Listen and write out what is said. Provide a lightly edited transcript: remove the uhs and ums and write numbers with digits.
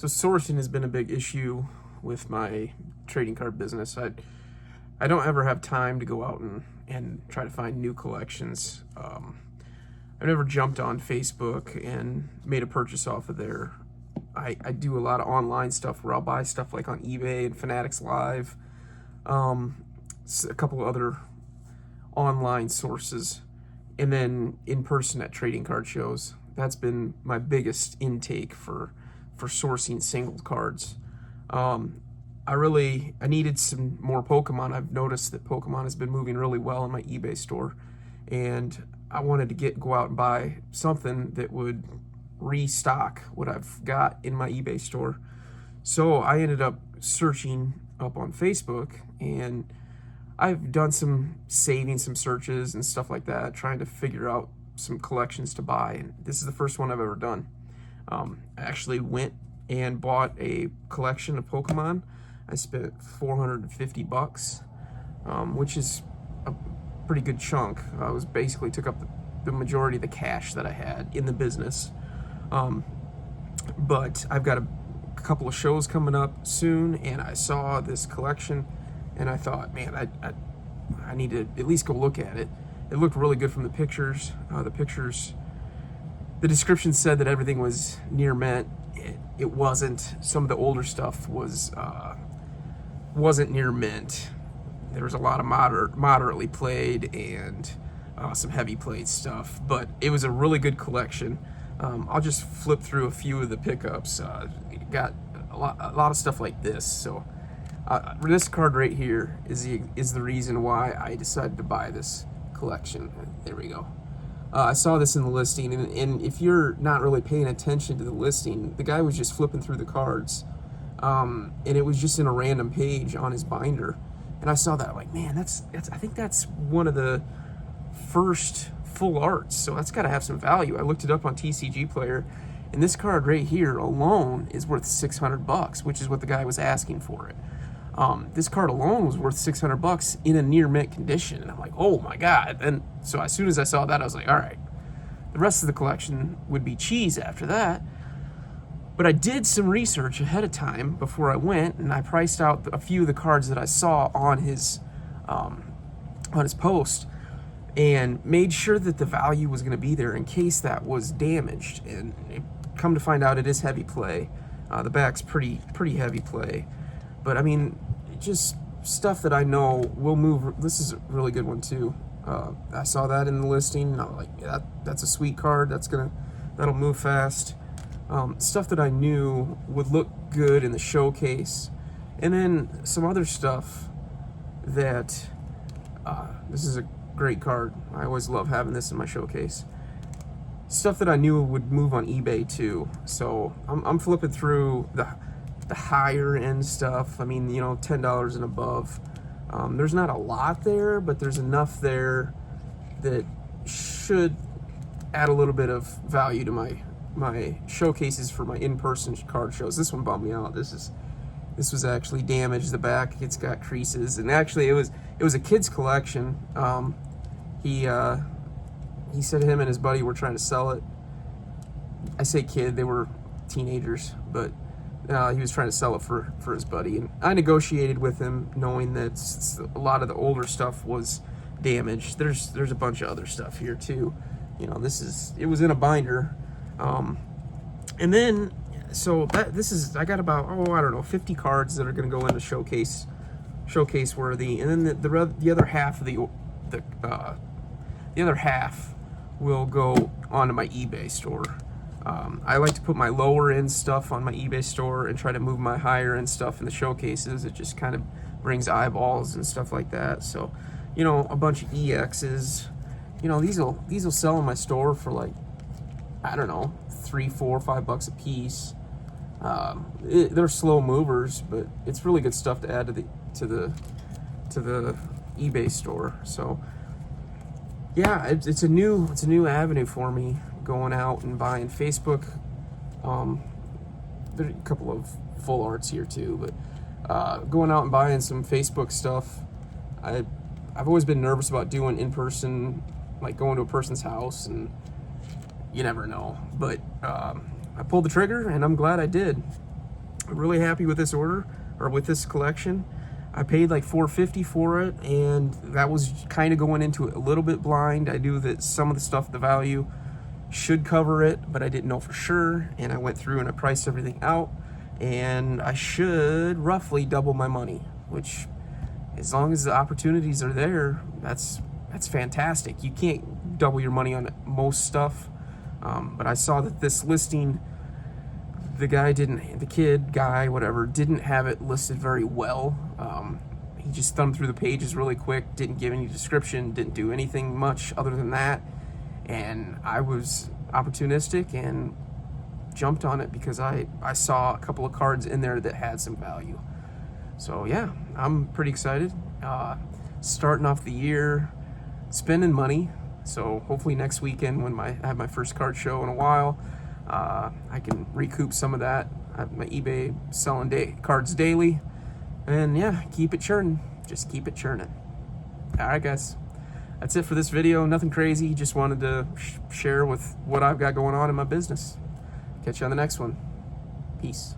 So sourcing has been a big issue with my trading card business. I don't ever have time to go out and try to find new collections. I've never jumped on Facebook and made a purchase off of there. I do a lot of online stuff where I'll buy stuff like on eBay and Fanatics Live, a couple of other online sources, and then in person at trading card shows. That's been my biggest intake for sourcing single cards. I needed some more Pokemon. I've noticed that Pokemon has been moving really well in my eBay store, and I wanted to go out and buy something that would restock what I've got in my eBay store. So I ended up searching up on Facebook, and I've done some searches and stuff like that, trying to figure out some collections to buy, and this is the first one I've ever done. I actually went and bought a collection of Pokemon. I spent $450, which is a pretty good chunk. I was basically took up the majority of the cash that I had in the business. But I've got a couple of shows coming up soon, and I saw this collection, and I thought, man, I need to at least go look at it. It looked really good from the pictures. The description said that everything was near mint. It wasn't. Some of the older stuff wasn't near mint. There was a lot of moderately played and some heavy played stuff, but it was a really good collection. I'll just flip through a few of the pickups. Got a lot of stuff like this. So this card right here is the reason why I decided to buy this collection. There we go. I saw this in the listing, and if you're not really paying attention to the listing, the guy was just flipping through the cards, and it was just in a random page on his binder, and I saw that. I'm like, man, that's I think that's one of the first full arts, so that's got to have some value. I looked it up on TCG Player, and this card right here alone is worth $600, which is what the guy was asking for it. This card alone was worth $600 in a near mint condition, and I'm like, oh my god. And so as soon as I saw that, I was like, all right, the rest of the collection would be cheese after that. But I did some research ahead of time before I went, and I priced out a few of the cards that I saw on his post, and made sure that the value was going to be there in case that was damaged. And come to find out, it is heavy play. The back's pretty heavy play. But I mean, just stuff that I know will move. This is a really good one too. I saw that in the listing, and I'm like, yeah, that's a sweet card. That'll move fast. Stuff that I knew would look good in the showcase, and then some other stuff that this is a great card. I always love having this in my showcase. Stuff that I knew would move on eBay too. So I'm flipping through the higher end stuff. I mean, $10 and above. There's not a lot there, but there's enough there that should add a little bit of value to my showcases for my in-person card shows. This one bummed me out. This was actually damaged. The back, it's got creases, and actually it was a kid's collection. He said him and his buddy were trying to sell it. I say kid, they were teenagers, but he was trying to sell it for his buddy, and I negotiated with him, knowing that a lot of the older stuff was damaged. There's a bunch of other stuff here too. It was in a binder, and then I got about I don't know 50 cards that are going to go into showcase worthy, and then the other half of the other half will go onto my eBay store. I like to put my lower end stuff on my eBay store and try to move my higher end stuff in the showcases. It just kind of brings eyeballs and stuff like that. So, a bunch of EXs, these will sell in my store for like, I don't know, $3, $4, $5 a piece. They're slow movers, but it's really good stuff to add to the eBay store. So yeah, it's a new avenue for me, going out and buying Facebook. There's a couple of full arts here too, but going out and buying some Facebook stuff. I've always been nervous about doing in person, like going to a person's house, and you never know. But I pulled the trigger, and I'm glad I did. really happy with this order, or with this collection. I paid like $450 for it, and that was kind of going into it a little bit blind. I knew that some of the stuff, the value should cover it, but I didn't know for sure, and I went through and I priced everything out, and I should roughly double my money, which, as long as the opportunities are there, that's fantastic. You can't double your money on most stuff, but I saw that this listing, the guy, whatever, didn't have it listed very well. He just thumbed through the pages really quick, didn't give any description, didn't do anything much other than that. And I was opportunistic and jumped on it because I saw a couple of cards in there that had some value. So yeah, I'm pretty excited. Starting off the year, spending money. So hopefully next weekend, when I have my first card show in a while, I can recoup some of that. I have my eBay selling cards daily, and yeah, keep it churning. Just keep it churning. All right, guys, that's it for this video. Nothing crazy. Just wanted to share with what I've got going on in my business. Catch you on the next one. Peace.